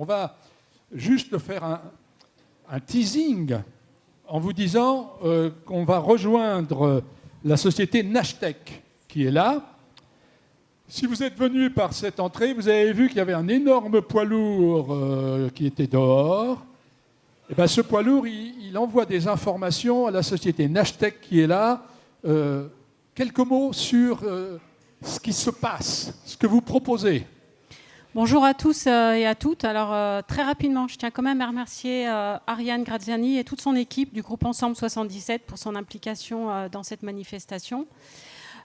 On va juste faire un teasing en vous disant qu'on va rejoindre la société Nashtec qui est là. Si vous êtes venu par cette entrée, vous avez vu qu'il y avait un énorme poids lourd qui était dehors. Et bien, ce poids lourd, il envoie des informations à la société Nashtec qui est là. Quelques mots sur ce qui se passe, ce que vous proposez. Bonjour à tous et à toutes. Alors, très rapidement, je tiens quand même à remercier Ariane Graziani et toute son équipe du groupe Ensemble 77 pour son implication dans cette manifestation.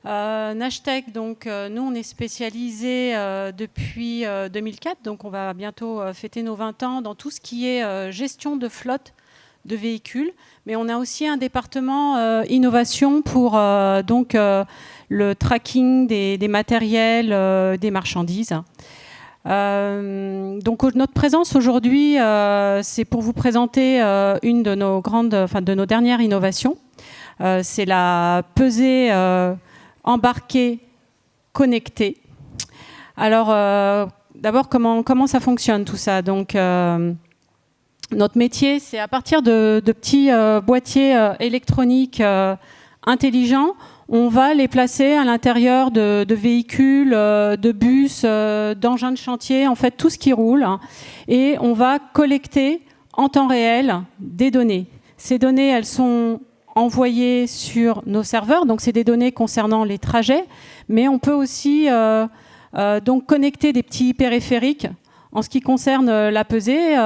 Nashtec, donc, nous, on est spécialisé depuis 2004, donc on va bientôt fêter nos 20 ans dans tout ce qui est gestion de flotte de véhicules, mais on a aussi un département innovation pour le tracking des matériels, des marchandises. Donc notre présence aujourd'hui, c'est pour vous présenter une de nos dernières innovations. C'est la pesée embarquée connectée. Alors d'abord, comment ça fonctionne tout ça? Donc notre métier, c'est à partir de petits boîtiers électroniques intelligents, on va les placer à l'intérieur de véhicules, de bus, d'engins de chantier, en fait tout ce qui roule. Et on va collecter en temps réel des données. Ces données, elles sont envoyées sur nos serveurs, donc c'est des données concernant les trajets, mais on peut aussi donc connecter des petits périphériques. En ce qui concerne la pesée,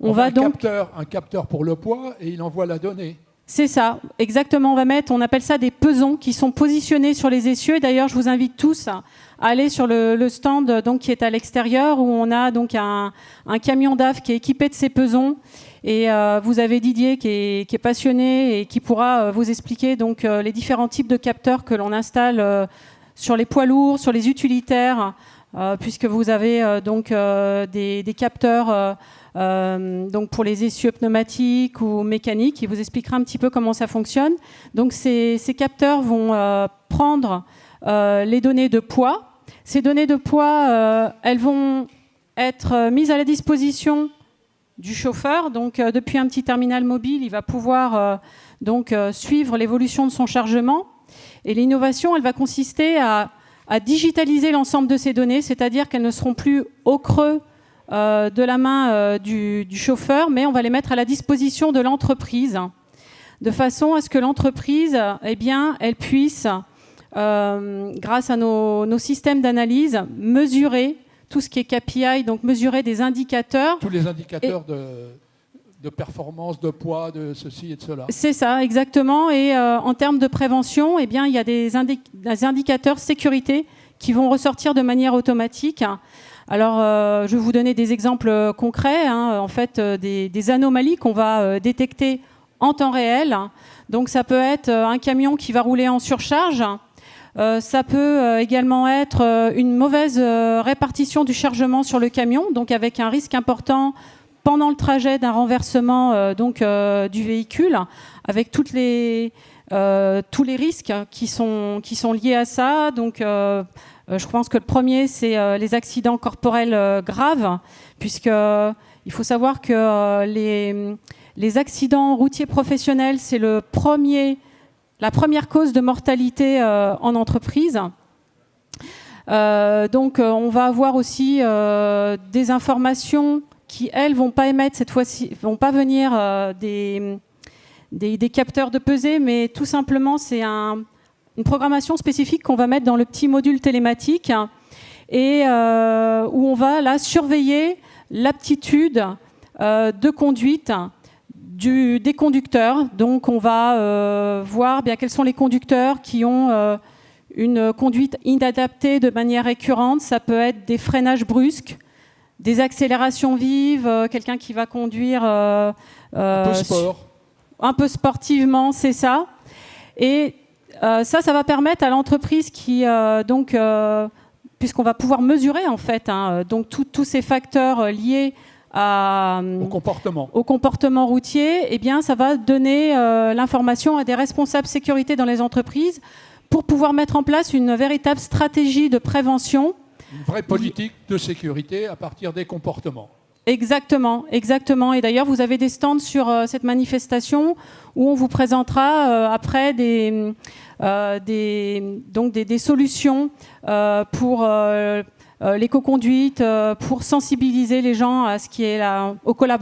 on va donc... Un capteur pour le poids et il envoie la donnée. C'est ça, exactement. On appelle ça des pesons qui sont positionnés sur les essieux. Et d'ailleurs, je vous invite tous à aller sur le stand donc, qui est à l'extérieur où on a donc un camion DAF qui est équipé de ces pesons. Et vous avez Didier qui est passionné et qui pourra vous expliquer donc, les différents types de capteurs que l'on installe sur les poids lourds, sur les utilitaires, puisque vous avez donc des capteurs donc pour les essieux pneumatiques ou mécaniques. Il vous expliquera un petit peu comment ça fonctionne. Donc ces capteurs vont prendre les données de poids. Ces données de poids, elles vont être mises à la disposition du chauffeur. Donc depuis un petit terminal mobile, il va pouvoir suivre l'évolution de son chargement. Et l'innovation, elle va consister à digitaliser l'ensemble de ces données, c'est-à-dire qu'elles ne seront plus au creux de la main du chauffeur, mais on va les mettre à la disposition de l'entreprise, de façon à ce que l'entreprise, elle puisse, grâce à nos systèmes d'analyse, mesurer tout ce qui est KPI, donc mesurer des indicateurs. Tous les indicateurs de performance, de poids, de ceci et de cela. C'est ça, exactement. Et en termes de prévention, il y a des indicateurs sécurité qui vont ressortir de manière automatique. Alors, je vais vous donner des exemples concrets, en fait, des anomalies qu'on va détecter en temps réel. Donc, ça peut être un camion qui va rouler en surcharge. Ça peut également être une mauvaise répartition du chargement sur le camion, donc avec un risque important pendant le trajet d'un renversement du véhicule, avec tous les risques qui sont liés à ça. Donc, je pense que le premier, c'est les accidents corporels graves, puisqu'il faut savoir que les accidents routiers professionnels, c'est la première cause de mortalité en entreprise. Donc, on va avoir aussi des informations qui, elles, vont pas émettre cette fois-ci, vont pas venir des capteurs de pesée, mais tout simplement, c'est une programmation spécifique qu'on va mettre dans le petit module télématique et où on va là surveiller l'aptitude de conduite des conducteurs. Donc on va voir bien quels sont les conducteurs qui ont une conduite inadaptée de manière récurrente. Ça peut être des freinages brusques, des accélérations vives, quelqu'un qui va conduire un peu sport. Un peu sportivement, c'est ça. Et ça va permettre à l'entreprise qui, puisqu'on va pouvoir mesurer en fait, donc tous ces facteurs liés au comportement routier, ça va donner l'information à des responsables sécurité dans les entreprises pour pouvoir mettre en place une véritable stratégie de prévention. Une vraie politique de sécurité à partir des comportements. Exactement, exactement. Et d'ailleurs, vous avez des stands sur cette manifestation où on vous présentera après des solutions pour l'éco-conduite, pour sensibiliser les gens à ce qui est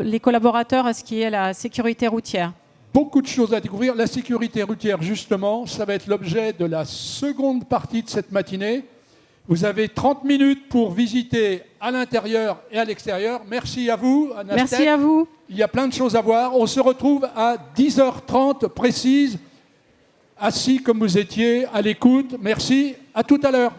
les collaborateurs à ce qui est la sécurité routière. Beaucoup de choses à découvrir. La sécurité routière, justement, ça va être l'objet de la seconde partie de cette matinée. Vous avez 30 minutes pour visiter à l'intérieur et à l'extérieur. Merci à vous, Nashtec. Merci à vous. Il y a plein de choses à voir. On se retrouve à 10h30 précise, assis comme vous étiez, à l'écoute. Merci. À tout à l'heure.